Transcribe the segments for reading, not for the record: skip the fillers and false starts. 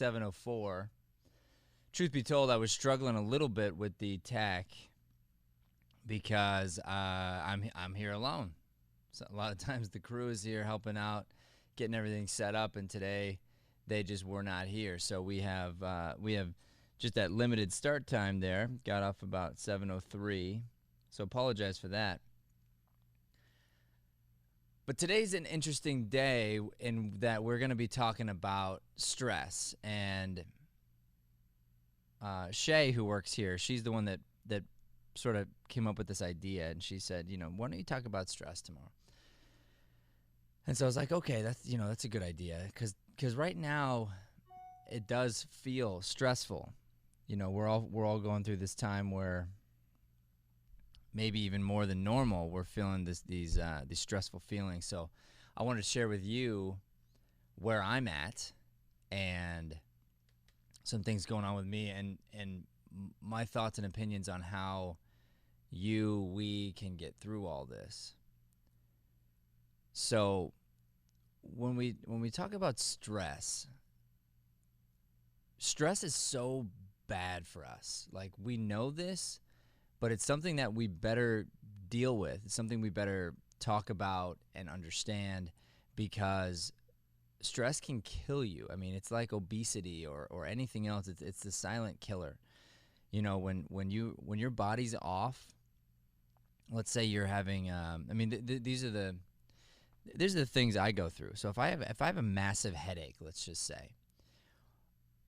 7:04. Truth be told, I was struggling a little bit with the tech because I'm here alone. So a lot of times the crew is here helping out, getting everything set up, and today they just were not here. So we have just that limited start time there. Got off about 7:03. So apologize for that. But today's an interesting day in that we're going to be talking about stress. And Shay, who works here, she's the one that sort of came up with this idea, and she said, why don't you talk about stress tomorrow? And so I was like, okay, that's a good idea, because right now it does feel stressful. We're all going through this time where maybe even more than normal we're feeling these stressful feelings. So I wanted to share with you where I'm at and some things going on with me, and my thoughts and opinions on how we can get through all this. So when we talk about stress is so bad for us. Like, we know this, but it's something that we better deal with. It's something we better talk about and understand, because stress can kill you. I mean, it's like obesity or anything else. It's the silent killer. When your body's off. Let's say you're having. These are the things I go through. So if I have a massive headache, let's just say,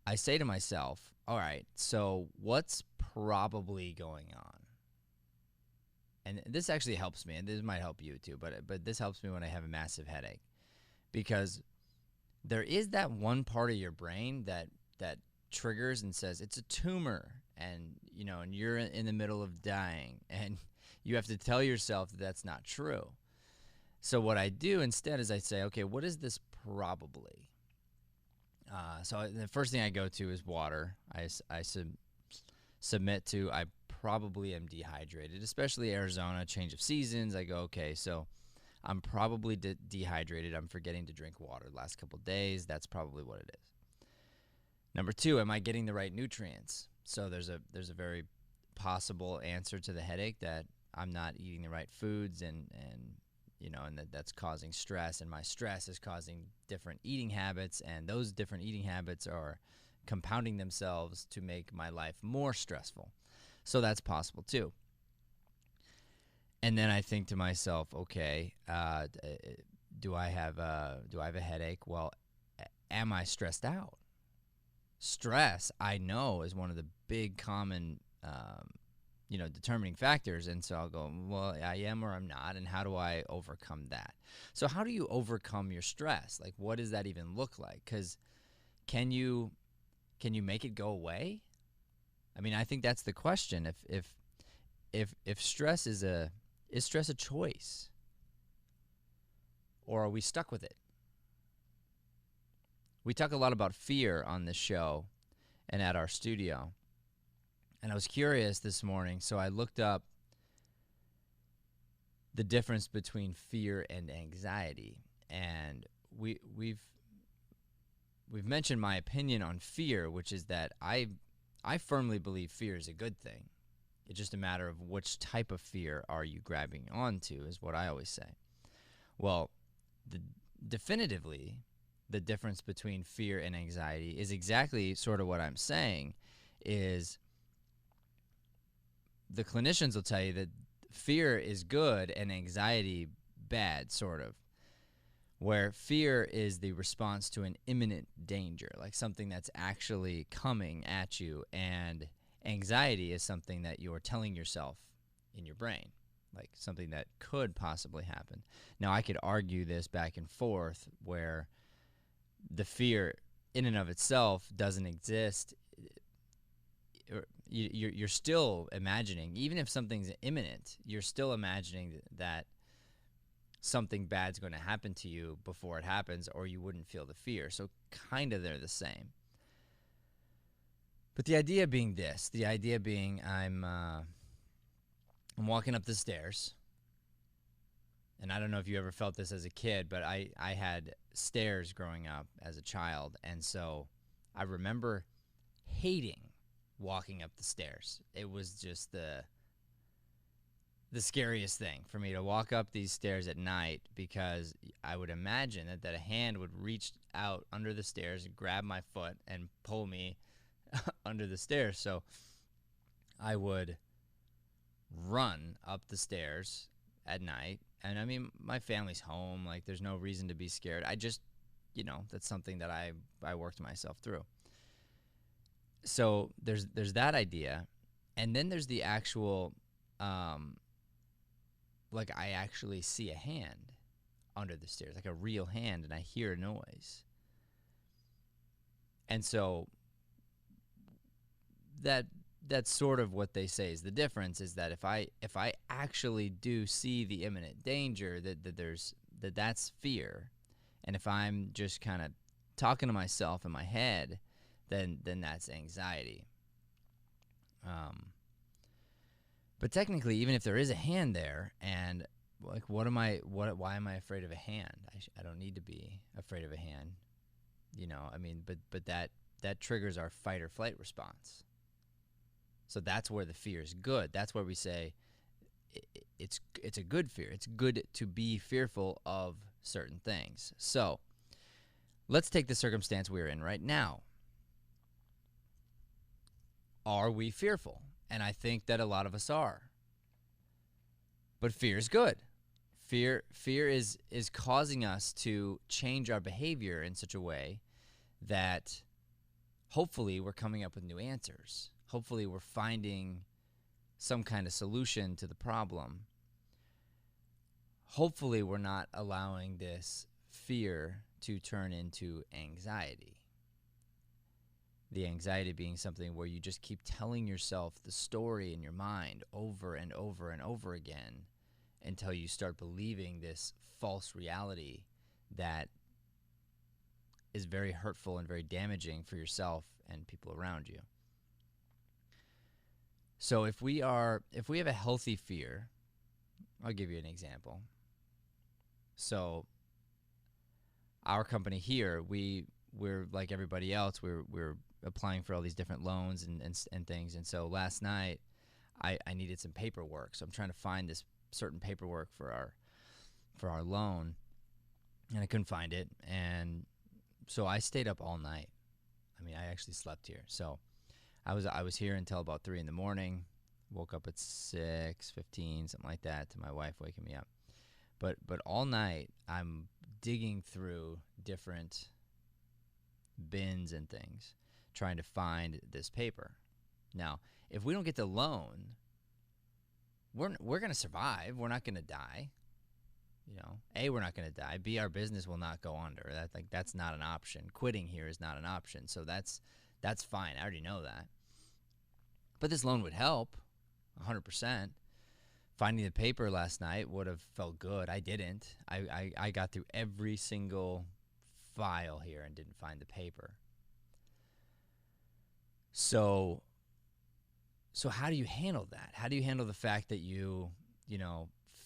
I say to myself, all right, so what's probably going on? And this actually helps me, and this might help you too, but this helps me when I have a massive headache, because there is that one part of your brain that triggers and says it's a tumor, and and you're in the middle of dying, and you have to tell yourself that that's not true. So what I do instead is I say, okay, what is this probably? So the first thing I go to is water. I submit to I probably am dehydrated, especially Arizona, change of seasons. I go, okay, so I'm probably dehydrated. I'm forgetting to drink water the last couple of days. That's probably what it is. Number two, am I getting the right nutrients? So there's a very possible answer to the headache that I'm not eating the right foods, and that's causing stress, and my stress is causing different eating habits, and those different eating habits are compounding themselves to make my life more stressful. So that's possible too. And then I think to myself, okay, do I have a headache? Well, am I stressed out? Stress, I know, is one of the big common determining factors. And so I'll go, well, I am or I'm not, and how do I overcome that? So how do you overcome your stress? Like, what does that even look like? Because can you make it go away? I mean, I think that's the question. If stress is stress a choice, or are we stuck with it? We talk a lot about fear on this show and at our studio. And I was curious this morning, so I looked up the difference between fear and anxiety. And we've mentioned my opinion on fear, which is that I firmly believe fear is a good thing. It's just a matter of which type of fear are you grabbing onto, is what I always say. Well, definitively, the difference between fear and anxiety is exactly sort of what I'm saying, is the clinicians will tell you that fear is good and anxiety bad, sort of. Where fear is the response to an imminent danger, like something that's actually coming at you, and anxiety is something that you're telling yourself in your brain, like something that could possibly happen. Now, I could argue this back and forth, where the fear in and of itself doesn't exist. You're still imagining, even if something's imminent, you're still imagining that something bad's going to happen to you before it happens, or you wouldn't feel the fear. So kind of they're the same. But the idea being I'm walking up the stairs, and I don't know if you ever felt this as a kid, but I had stairs growing up as a child, and so I remember hating walking up the stairs. It was just the scariest thing for me to walk up these stairs at night, because I would imagine that a hand would reach out under the stairs and grab my foot and pull me under the stairs. So I would run up the stairs at night. And I mean, my family's home. Like, there's no reason to be scared. I just, that's something that I worked myself through. So there's that idea. And then there's the actual, like, I actually see a hand under the stairs, like a real hand, and I hear a noise. And so that's sort of what they say is the difference, is that if I actually do see the imminent danger, that's fear. And if I'm just kind of talking to myself in my head, then that's anxiety. But technically, even if there is a hand there, and like, why am I afraid of a hand? I don't need to be afraid of a hand. I mean, but that triggers our fight or flight response. So that's where the fear is good. That's where we say it's a good fear. It's good to be fearful of certain things. So let's take the circumstance we're in right now. Are we fearful? And I think that a lot of us are. But fear is good. Fear is causing us to change our behavior in such a way that hopefully we're coming up with new answers. Hopefully we're finding some kind of solution to the problem. Hopefully we're not allowing this fear to turn into anxiety. The anxiety being something where you just keep telling yourself the story in your mind over and over and over again until you start believing this false reality that is very hurtful and very damaging for yourself and people around you. So if we have a healthy fear, I'll give you an example. So our company here, we're like everybody else, we're applying for all these different loans and things. And so last night I needed some paperwork. So I'm trying to find this certain paperwork for our loan, and I couldn't find it. And so I stayed up all night. I mean, I actually slept here. So I was here until about 3 a.m. Woke up at 6:15, something like that, to my wife waking me up. But all night I'm digging through different bins and things, trying to find this paper. Now, if we don't get the loan, we're going to survive. We're not going to die. A, we're not going to die. B, our business will not go under. That's not an option. Quitting here is not an option. So that's fine. I already know that. But this loan would help 100%. Finding the paper last night would have felt good. I didn't. I got through every single file here and didn't find the paper. So how do you handle that? How do you handle the fact that you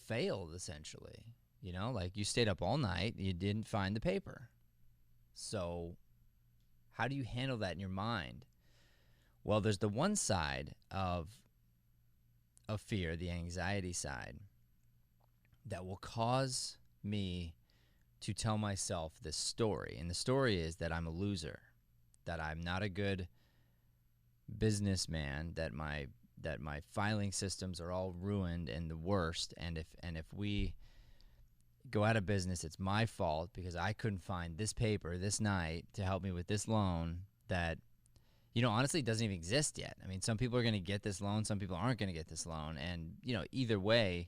failed, essentially? Like, you stayed up all night, you didn't find the paper. So how do you handle that in your mind? Well, there's the one side of fear, the anxiety side, that will cause me to tell myself this story. And the story is that I'm a loser, that I'm not a good businessman, that my filing systems are all ruined and the worst, and if we go out of business, it's my fault because I couldn't find this paper this night to help me with this loan that honestly doesn't even exist yet. I mean, some people are going to get this loan, some people aren't going to get this loan, and either way,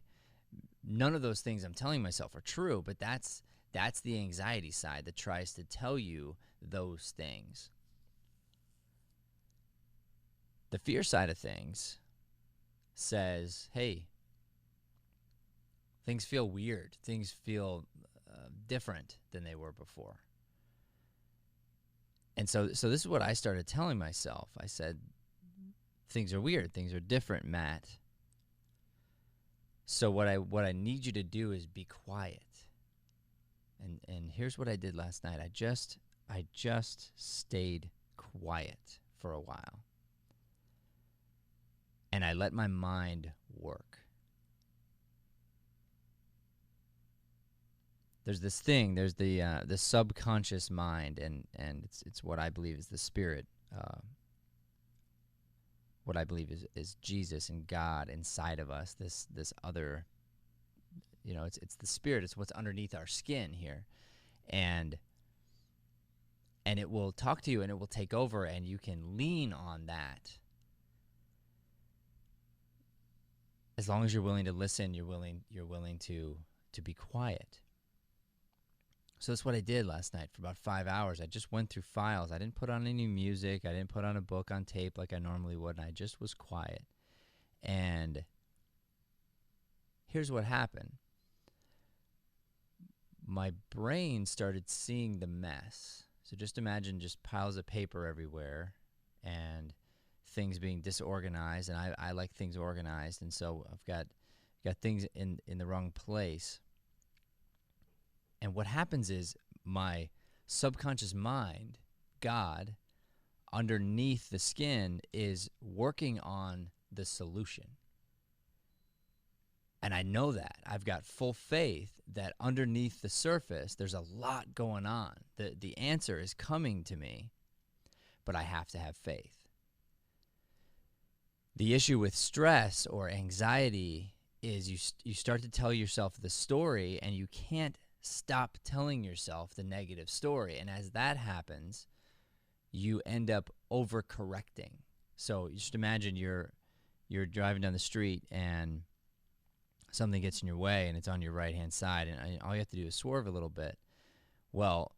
none of those things I'm telling myself are true, but that's the anxiety side that tries to tell you those things. The fear side of things says, hey, things feel weird. Things feel different than they were before. And so this is what I started telling myself. I said, things are weird. Things are different, Matt. So what I need you to do is be quiet. And here's what I did last night. I just stayed quiet for a while. And I let my mind work. There's this thing, there's the subconscious mind, and it's what I believe is the spirit, what I believe is Jesus and God inside of us, this other, it's the spirit, it's what's underneath our skin here. And it will talk to you and it will take over, and you can lean on that. As long as you're willing to listen, you're willing to be quiet. So that's what I did last night for about 5 hours. I just went through files. I didn't put on any music. I didn't put on a book on tape like I normally would. And I just was quiet. And here's what happened. My brain started seeing the mess. So just imagine just piles of paper everywhere and things being disorganized. And I like things organized. And so I've got things in the wrong place. And what happens is my subconscious mind, God, underneath the skin is working on the solution. And I know that. I've got full faith that underneath the surface, there's a lot going on. The answer is coming to me, but I have to have faith. The issue with stress or anxiety is you start to tell yourself the story, and you can't stop telling yourself the negative story. And as that happens, you end up overcorrecting. So just imagine you're driving down the street and something gets in your way and it's on your right-hand side, and all you have to do is swerve a little bit. Well,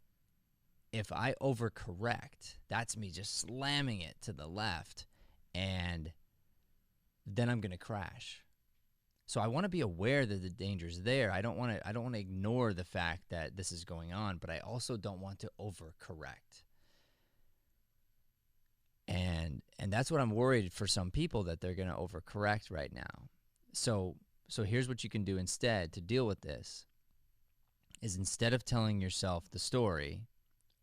if I overcorrect, that's me just slamming it to the left, and then I'm going to crash. So I want to be aware that the danger's there. I don't want to ignore the fact that this is going on, but I also don't want to overcorrect. And that's what I'm worried for some people, that they're going to overcorrect right now. So here's what you can do instead to deal with this, is instead of telling yourself the story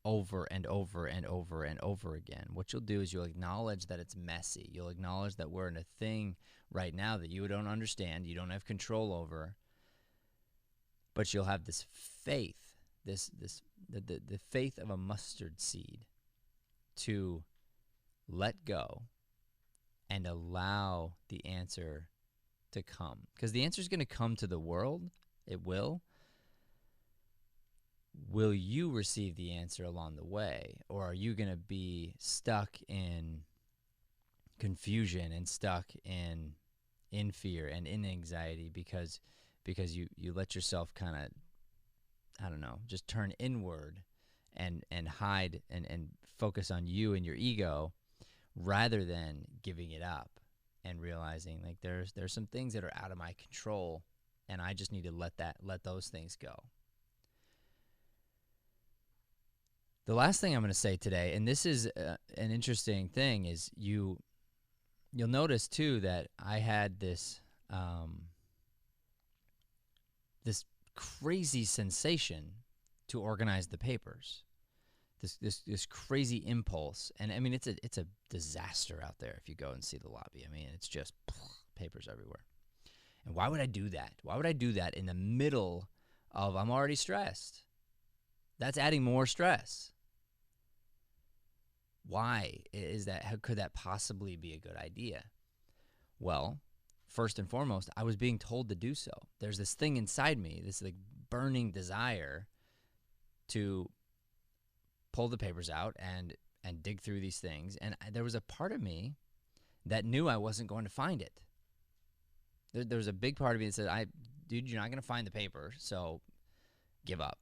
over and over and over and over again, what you'll do is you'll acknowledge that it's messy. You'll acknowledge that we're in a thing right now that you don't understand, you don't have control over, but you'll have this faith, the faith of a mustard seed to let go and allow the answer to come. Because the answer is going to come to the world. It will. Will you receive the answer along the way? Or are you going to be stuck in confusion and stuck in fear and in anxiety because you let yourself kind of, I don't know, just turn inward and hide and focus on you and your ego rather than giving it up and realizing like there's some things that are out of my control and I just need to let those things go. The last thing I'm going to say today, and this is an interesting thing, is you'll notice too that I had this this crazy sensation to organize the papers. This crazy impulse, and I mean it's a disaster out there if you go and see the lobby. I mean it's just papers everywhere. And why would I do that? Why would I do that in the middle of I'm already stressed? That's adding more stress. Why is that? How could that possibly be a good idea? Well, first and foremost, I was being told to do so. There's this thing inside me, this like burning desire to pull the papers out and dig through these things. And there was a part of me that knew I wasn't going to find it. There was a big part of me that said, dude, you're not going to find the paper, so give up.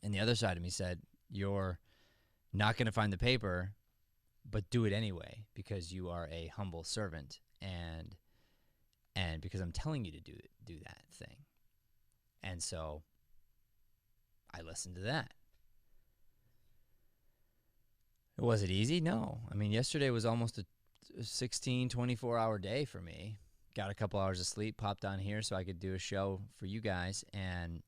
And the other side of me said, you're not going to find the paper, but do it anyway because you are a humble servant and because I'm telling you to do that thing. And so I listened to that. Was it easy? No. I mean, yesterday was almost a 16, 24-hour day for me. Got a couple hours of sleep, popped on here so I could do a show for you guys. And,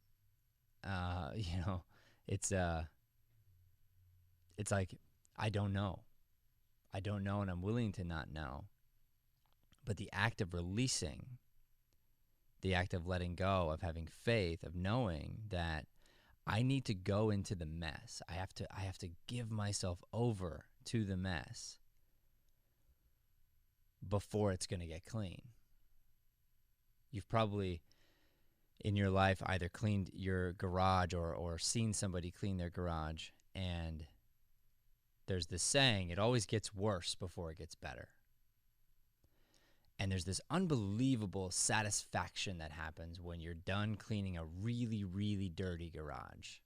it's like, I don't know. I don't know and I'm willing to not know. But the act of releasing, the act of letting go, of having faith, of knowing that I need to go into the mess. I have to give myself over to the mess before it's going to get clean. You've probably in your life either cleaned your garage or seen somebody clean their garage, and there's this saying, it always gets worse before it gets better. And there's this unbelievable satisfaction that happens when you're done cleaning a really, really dirty garage.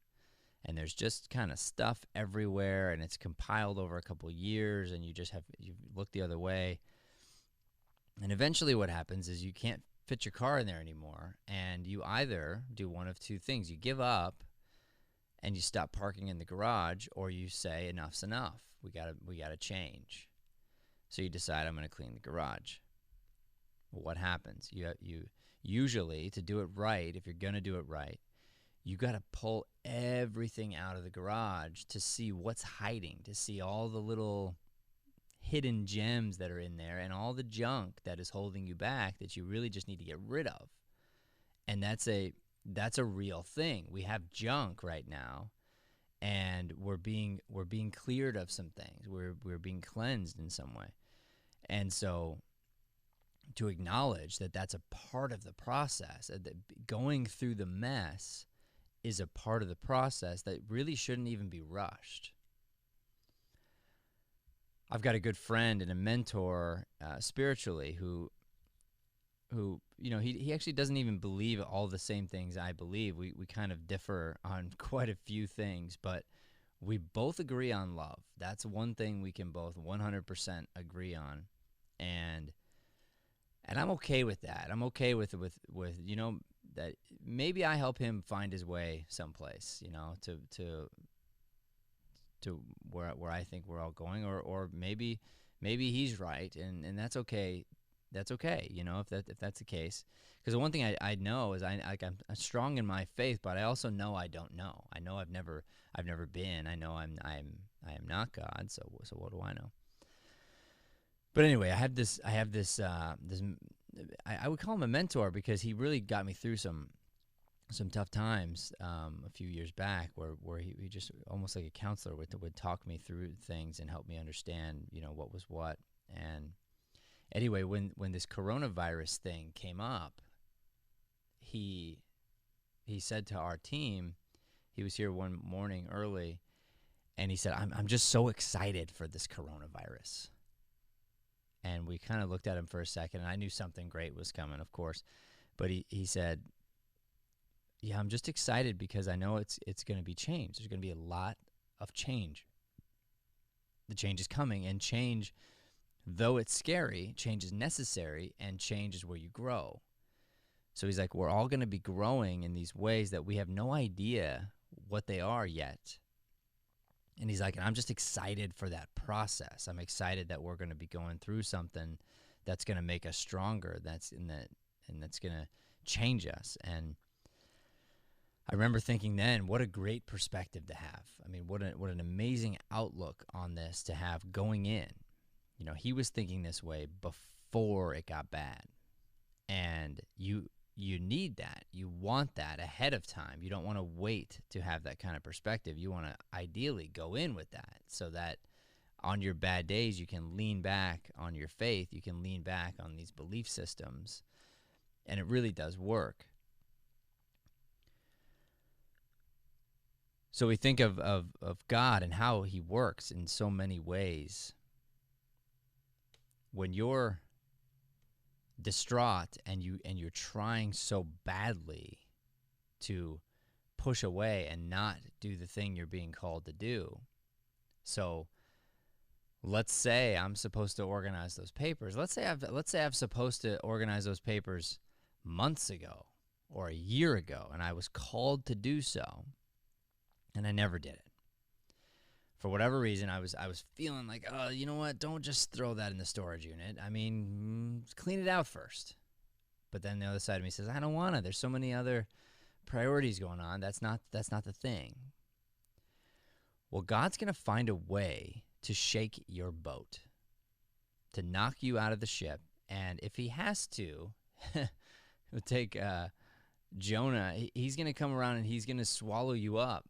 And there's just kind of stuff everywhere, and it's compiled over a couple years, and you look the other way. And eventually what happens is you can't fit your car in there anymore, and you either do one of two things. You give up and you stop parking in the garage, or you say enough's enough. We gotta change. So you decide I'm going to clean the garage. Well, what happens? You usually, to do it right, if you're going to do it right, you got to pull everything out of the garage to see what's hiding, to see all the little hidden gems that are in there and all the junk that is holding you back that you really just need to get rid of. And that's a real thing. We have junk right now, and we're being cleared of some things. We're being cleansed in some way. And so to acknowledge that that's a part of the process, that going through the mess is a part of the process that really shouldn't even be rushed. I've got a good friend and a mentor spiritually who he actually doesn't even believe all the same things I believe. We kind of differ on quite a few things, but we both agree on love. That's one thing we can both 100% agree on. And I'm okay with that. I'm okay with that maybe I help him find his way someplace, to where I think we're all going, or maybe he's right, and that's okay. That's okay, if that's the case. Because the one thing I know is I'm strong in my faith, but I also know I don't know. I know I've never been. I know I am not God. So what do I know? But anyway, I have this I would call him a mentor, because he really got me through some tough times a few years back, where he just almost like a counselor would talk me through things and help me understand what was what. And anyway, when this coronavirus thing came up, he said to our team, he was here one morning early, and he said, I'm just so excited for this coronavirus. And we kind of looked at him for a second, and I knew something great was coming, of course. But he said, yeah, I'm just excited because I know it's going to be change. There's going to be a lot of change. The change is coming, and change, though it's scary, change is necessary, and change is where you grow. So he's like, we're all going to be growing in these ways that we have no idea what they are yet. And he's like, and I'm just excited for that process. I'm excited that we're going to be going through something that's going to make us stronger. And that's going to change us. And I remember thinking then, what a great perspective to have. I mean, what an amazing outlook on this to have going in. He was thinking this way before it got bad. And you need that. You want that ahead of time. You don't want to wait to have that kind of perspective. You want to ideally go in with that, so that on your bad days you can lean back on your faith. You can lean back on these belief systems. And it really does work. So we think of God and how he works in so many ways. When you're distraught and you're trying so badly to push away and not do the thing you're being called to do. So let's say I'm supposed to organize those papers. Let's say I'm supposed to organize those papers months ago or a year ago, and I was called to do so, and I never did it. For whatever reason, I was feeling like, oh, you know what? Don't just throw that in the storage unit. I mean, clean it out first. But then the other side of me says, I don't want to. There's so many other priorities going on. That's not the thing. Well, God's going to find a way to shake your boat. to knock you out of the ship. And if he has to, he'll take Jonah. He's going to come around and he's going to swallow you up.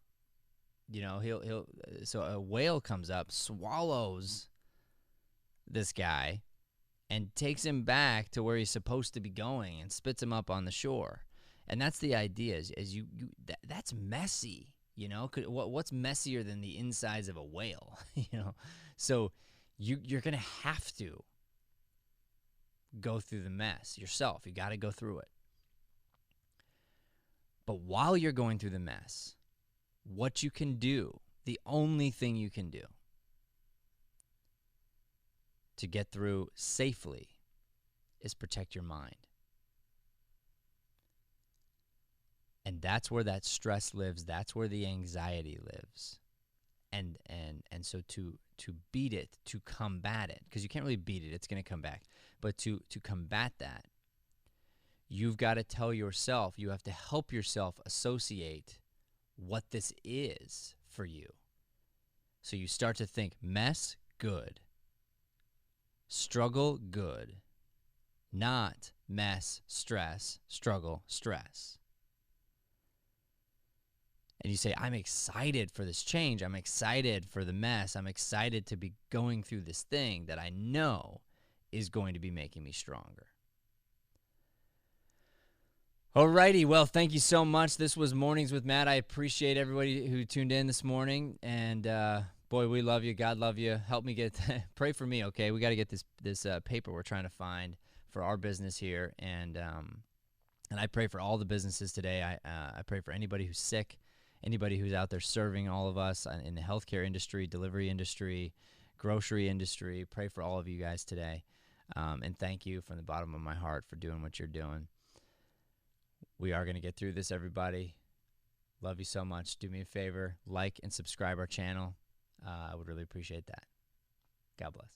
You know, so a whale comes up, swallows this guy, and takes him back to where he's supposed to be going and spits him up on the shore. And that's the idea, is that's messy, you know? What's messier than the insides of a whale, you know? So you're going to have to go through the mess yourself. You got to go through it. But while you're going through the mess, what you can do, the only thing you can do to get through safely is protect your mind. And that's where that stress lives. That's where the anxiety lives. And so to beat it, to combat it, because you can't really beat it, it's going to come back. But to combat that, you've got to tell yourself, you have to help yourself associate what this is for you. So you start to think mess, good. Struggle, good. Not mess, stress, struggle, stress. And you say, I'm excited for this change. I'm excited for the mess. I'm excited to be going through this thing that I know is going to be making me stronger. Alrighty, well, thank you so much. This was Mornings with Matt. I appreciate everybody who tuned in this morning. And boy, we love you. God love you. Help me get, pray for me, okay? We got to get this paper we're trying to find for our business here. And I pray for all the businesses today. I pray for anybody who's sick, anybody who's out there serving all of us in the healthcare industry, delivery industry, grocery industry. Pray for all of you guys today. And thank you from the bottom of my heart for doing what you're doing. We are going to get through this, everybody. Love you so much. Do me a favor, like and subscribe our channel. I would really appreciate that. God bless.